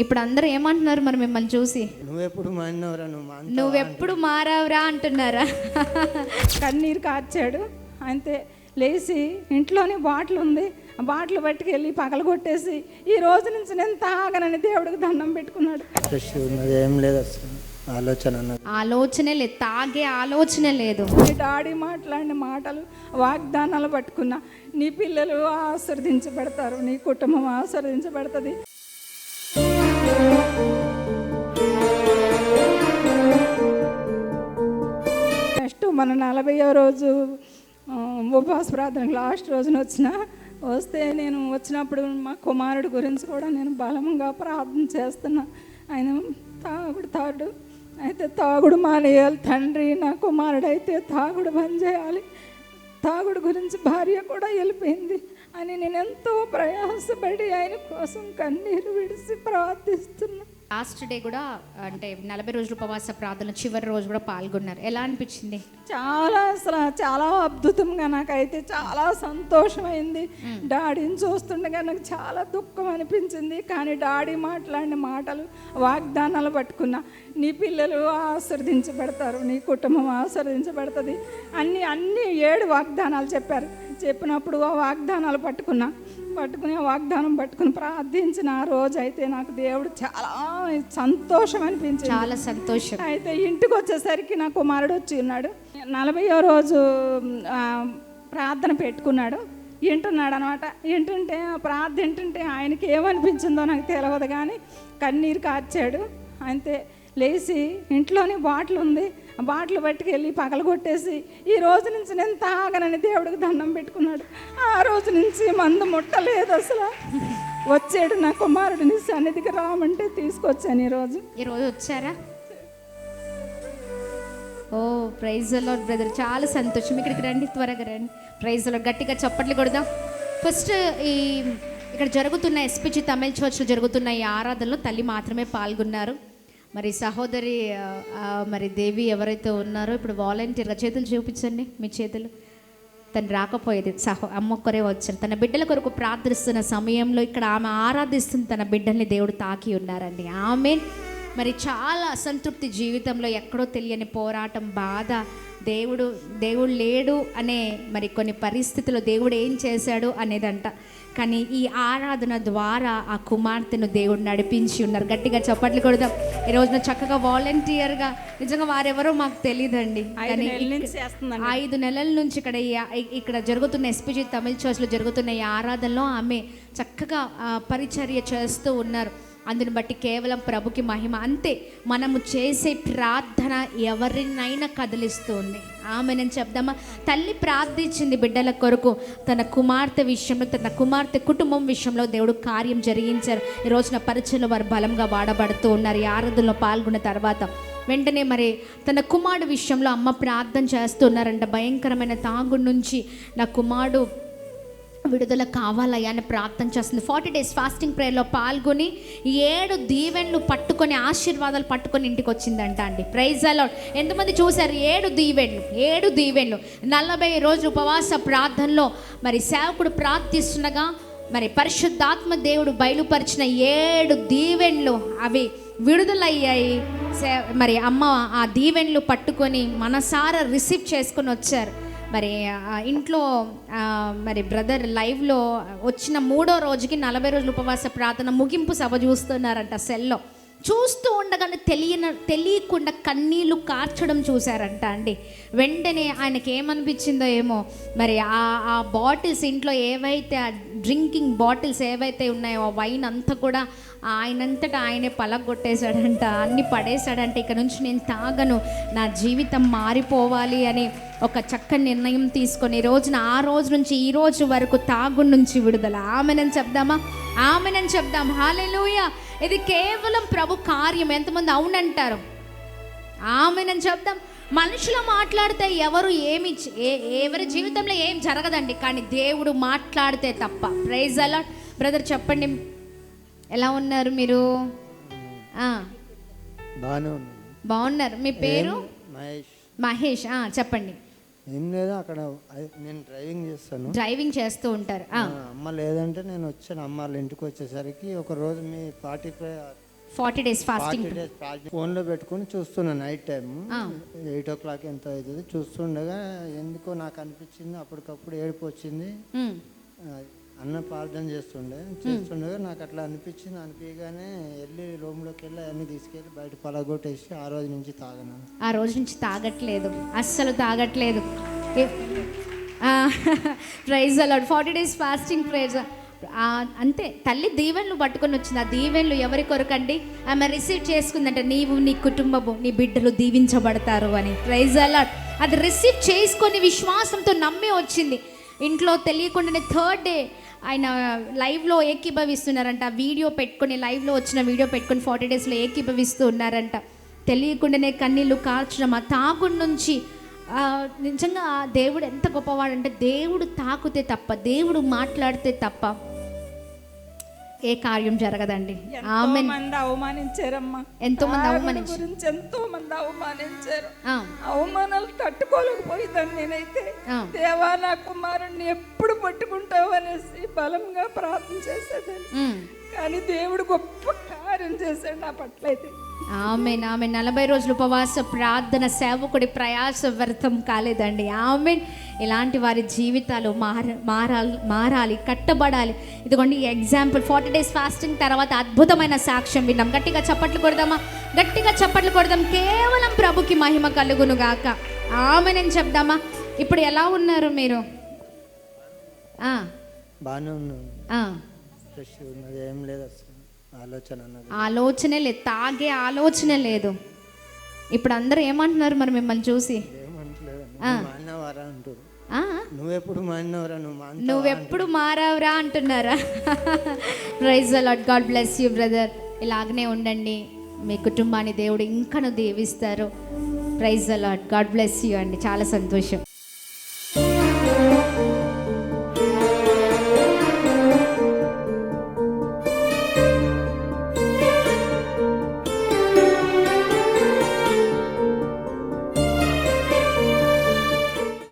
ఇప్పుడు అందరూ ఏమంటున్నారు మరి మిమ్మల్ని చూసి? నువ్వెప్పుడు మారినవరా, నువ్వెప్పుడు మారావురా అంటున్నారా? కన్నీరు కార్చాడు. అంతే, లేచి ఇంట్లోనే బాటిల్ ఉంది, ఆ బాటిల్ పట్టుకెళ్ళి పగలగొట్టేసి ఈ రోజు నుంచి నేను తాగనని దేవుడికి దండం పెట్టుకున్నాడు. ఫ్రెష్ ఉన్నది ఏం లేదు అసలు, ఆలోచనే లేదు, తాగే ఆలోచనే లేదు. మీ డాడీ మాట్లాడిన మాటలు, వాగ్దానాలు పట్టుకున్నా. నీ పిల్లలు ఆశీర్వదించబడతారు, నీ కుటుంబం ఆశీర్వదించబడుతుంది. నెక్స్ట్ మన 40వ రోజు ఉపవాస ప్రార్థనకు లాస్ట్ రోజున వస్తే నేను వచ్చినప్పుడు మా కుమారుడు గురించి కూడా నేను బలంగా ప్రార్థన చేస్తున్నా. ఆయన తాగుడు అయితే తాగుడు మానేయాలి తండ్రి, నా కుమారుడు అయితే తాగుడు బంద్ చేయాలి, తాగుడు గురించి భార్య కూడా వెళ్ళిపోయింది అని నేను ఎంతో ప్రయాసపడి ఆయన కోసం కన్నీరు విడిచి ప్రార్థిస్తున్నా. లాస్ట్ డే కూడా అంటే 40 రోజుల ఉపవాస ప్రార్థన చివరి రోజు కూడా పాల్గొన్నారు. ఎలా అనిపించింది? చాలా అసలు చాలా అద్భుతంగా, నాకైతే చాలా సంతోషమైంది. డాడీని చూస్తుండగా నాకు చాలా దుఃఖం అనిపించింది. కానీ డాడీ మాట్లాడిన మాటలు, వాగ్దానాలు పట్టుకున్నా. నీ పిల్లలు ఆశీర్వదించబడతారు, నీ కుటుంబం ఆశీర్వదించబడుతుంది అన్ని 7 వాగ్దానాలు చెప్పారు. చెప్పినప్పుడు ఆ వాగ్దానాలు పట్టుకుని ఆ వాగ్దానం పట్టుకుని ప్రార్థించిన ఆ రోజు అయితే నాకు దేవుడు చాలా సంతోషం అనిపించింది. చాలా సంతోషం. అయితే ఇంటికి వచ్చేసరికి నా కుమారుడు వచ్చి ఉన్నాడు. 40వ రోజు ప్రార్థన పెట్టుకున్నాడు, వింటున్నాడు అనమాట. వింటుంటే ప్రార్థన వింటుంటే ఆయనకి ఏమనిపించిందో నాకు తెలియదు, కానీ కన్నీరు కార్చాడు. అంతే, లేచి ఇంట్లోనే బాటిల్ ఉంది, ఆ బాటిల్ పట్టుకెళ్ళి పగలగొట్టేసి ఈ రోజు నుంచి నేను తాగనని దేవుడికి దండం పెట్టుకున్నాడు. ఆ రోజు నుంచి మందు ముట్టలేదు అసలు. వచ్చాడు నా కుమారుడిని సన్నిధికి రామంటే తీసుకొచ్చాను. ఈరోజు వచ్చారా? ఓ ప్రైజ్ ది లార్డ్ బ్రదర్, చాలా సంతోషం. ఇక్కడికి రండి, త్వరగా రండి. ప్రైజ్ ది లార్డ్, గట్టిగా చప్పట్లు కొడదాం. ఫస్ట్ ఇక్కడ జరుగుతున్న ఎస్పీజీ తమిళ చర్చ్లో జరుగుతున్న ఈ ఆరాధనలో తల్లి మాత్రమే పాల్గొన్నారు. మరి సహోదరి మరి దేవి ఎవరైతే ఉన్నారో ఇప్పుడు వాలంటీర్గా, చేతులు చూపించండి మీ చేతులు. తను రాకపోయేది, అమ్మ ఒక్కరే వచ్చారు. తన బిడ్డల కొరకు ప్రార్థిస్తున్న సమయంలో ఇక్కడ ఆమె ఆరాధిస్తున్న తన బిడ్డల్ని దేవుడు తాకి ఉన్నారండి. ఆమెన్. మరి చాలా అసంతృప్తి జీవితంలో, ఎక్కడో తెలియని పోరాటం, బాధ, దేవుడు లేడు అనే మరి కొన్ని పరిస్థితుల్లో దేవుడు ఏం చేశాడు అనేదంట. కానీ ఈ ఆరాధన ద్వారా ఆ కుమార్తెను దేవుడు నడిపించి ఉన్నారు. గట్టిగా చప్పట్లు కొడదాం. ఈ రోజున చక్కగా వాలంటీర్గా, నిజంగా వారెవరో మాకు తెలియదండి, కానీ 5 నెలల నుంచి ఇక్కడ జరుగుతున్న ఎస్పీజీ తమిళ చర్చ్లో జరుగుతున్న ఈ ఆరాధనలో ఆమె చక్కగా పరిచర్య చేస్తూ ఉన్నారు. అందుని బట్టి కేవలం ప్రభుకి మహిమ. అంతే, మనము చేసే ప్రార్థన ఎవరినైనా కదిలిస్తుంది. ఆమె నేను చెప్దామా? తల్లి ప్రార్థించింది బిడ్డల కొరకు, తన కుమార్తె విషయంలో, తన కుమార్తె కుటుంబం విషయంలో దేవుడు కార్యం జరిగించారు. ఈ రోజున పరిచయలో వారు బలంగా వాడబడుతూ ఉన్నారు. ఈ ఆరాధనలో పాల్గొన్న తర్వాత వెంటనే మరి తన కుమారుడు విషయంలో అమ్మ ప్రార్థన చేస్తున్నారంట. భయంకరమైన తాగుడు నుంచి నా కుమారుడు విడుదల కావాలయ్యా అని ప్రార్థన చేస్తుంది. 40 days ఫాస్టింగ్ ప్రేయర్లో పాల్గొని 7 దీవెన్లు పట్టుకొని, ఆశీర్వాదాలు పట్టుకొని ఇంటికి వచ్చిందంట అండి. Praise the Lord. ఎంతమంది చూశారు? 7 దీవెన్లు 40 రోజులు ఉపవాస ప్రార్థనలో మరి సేవకుడు ప్రార్థిస్తుండగా మరి పరిశుద్ధాత్మ దేవుడు బయలుపరిచిన 7 దీవెన్లు అవి విడుదలయ్యాయి. మరి అమ్మ ఆ దీవెన్లు పట్టుకొని మనసారా రిసీవ్ చేసుకొని వచ్చారు. మరి ఇంట్లో మరి బ్రదర్ లైవ్లో వచ్చిన 3వ రోజుకి 40 రోజుల ఉపవాస ప్రార్థన ముగింపు సభ చూస్తున్నారంట. సెల్లో చూస్తూ ఉండగానే తెలియకుండా కన్నీళ్ళు కార్చడం చూశారంట అండి. వెంటనే ఆయనకి ఏమనిపించిందో ఏమో, మరి ఆ బాటిల్స్ ఇంట్లో ఏవైతే డ్రింకింగ్ బాటిల్స్ ఏవైతే ఉన్నాయో ఆ వైన్ అంతా కూడా ఆయనంతటా ఆయనే పలగొట్టేశాడంట, అన్ని పడేశాడంట. ఇక నుంచి నేను తాగను, నా జీవితం మారిపోవాలి అని ఒక చక్కని నిర్ణయం తీసుకొని ఆ రోజు నుంచి ఈ రోజు వరకు తాగుడు నుంచి విడుదల. ఆమెనని చెప్దాం. హల్లెలూయా. ఇది కేవలం ప్రభు కార్యం. ఎంతమంది అవునంటారు? ఆమెనని చెప్దాం. మనుషులు మాట్లాడితే ఎవరి జీవితంలో ఏం జరగదండి, కానీ దేవుడు మాట్లాడితే తప్ప. Praise the lord. బ్రదర్ చెప్పండి, ఎలా ఉన్నారు మీరు? బాగున్నారు. మీ పేరు? మహేష్. చెప్పండి. ఏం లేదు, అక్కడ నేను డ్రైవింగ్ చేస్తూ ఉంటారు. అమ్మ లేదంటే నేను వచ్చాను. అమ్మ వాళ్ళ ఇంటికి వచ్చేసరికి ఒక రోజు మీ 40 days ఫాస్టింగ్. ఫోన్లో పెట్టుకొని చూస్తున్నా నైట్ టైం 8 o'clock ఎంత అవుతుంది చూస్తుండగా ఎందుకో నాకు అనిపించింది, అప్పటికప్పుడు ఏడుపు వచ్చింది. అన్న ప్రార్థన చేస్తుండగా నాకు అట్లా అనిపించగానే వెళ్ళి రూమ్లోకి వెళ్ళి అన్నీ తీసుకెళ్ళి బయట పలగొట్టేసి ఆ రోజు నుంచి తాగను. ఆ రోజు నుంచి తాగట్లేదు, అస్సలు తాగట్లేదు. Praise the Lord. 40 days fasting prayer. అంతే, తల్లి దీవెనలు పట్టుకొని వచ్చింది. ఆ దీవెనలు ఎవరి కొరకండి? ఆమె రిసీవ్ చేసుకుందంటే నీవు, నీ కుటుంబము, నీ బిడ్డలు దీవించబడతారు అని. Praise the Lord. అది రిసీవ్ చేసుకొని విశ్వాసంతో నమ్మి వచ్చింది. ఇంట్లో తెలియకుండానే 3rd day ఆయన లైవ్లో ఏకీభవిస్తున్నారంట. వీడియో పెట్టుకొని, లైవ్లో వచ్చిన వీడియో పెట్టుకొని 40 daysలో ఏకీభవిస్తూ ఉన్నారంట. తెలియకుండానే కన్నీళ్ళు కార్చడం, ఆ తాగుడు నుంచి. నిజంగా దేవుడు ఎంత గొప్పవాడంటే, దేవుడు తాకుతే తప్ప, దేవుడు మాట్లాడితే తప్ప ఏ కార్యం జరగదండి. ఆమేన్. అవమానించారమ్మా, ఎంతో మంది అవమానించారు, గురించి ఎంతో మంది అవమానించారు. అవమానాలు తట్టుకోలేకపోయిందని నేనైతే, దేవా నా కుమారుణ్ణి ఎప్పుడు పట్టుకుంటావు అనేసి బలంగా ప్రార్థన చేసేదాన్ని. కానీ దేవుడు గొప్ప కార్యం చేశాడు నా పట్ల అయితే. ఆమేన్, ఆమేన్. 40 రోజులు ఉపవాస ప్రార్థన సేవకుడి ప్రయాస వ్యర్థం కాలేదండి. ఆమేన్. ఇలాంటి వారి జీవితాలు మారాలి, కట్టబడాలి. ఇదిగోండి ఈ ఎగ్జాంపుల్. 40 days ఫాస్టింగ్ తర్వాత అద్భుతమైన సాక్ష్యం విన్నాం. గట్టిగా చప్పట్లు కొడదామా? గట్టిగా చప్పట్లు కొడదాం. కేవలం ప్రభుకి మహిమ కలుగును గాక. ఆమేన్ అని చెప్దామా? ఇప్పుడు ఎలా ఉన్నారు మీరు? బాగానే ఉన్నాను, ఫ్రెష్ ఉన్నది, ఏం లేదు అసలు. ఆలోచనే లేదు, తాగే ఆలోచన లేదు. ఇప్పుడు అందరూ ఏమంటున్నారు మరి మిమ్మల్ని చూసి? నువ్వెప్పుడు మారావురా అంటున్నారా? Praise the Lord. God bless you brother. ఇలాగనే ఉండండి, మీ కుటుంబాన్ని దేవుడు ఇంకను దీవిస్తారు. Praise the Lord. God bless you అండి. చాలా సంతోషం.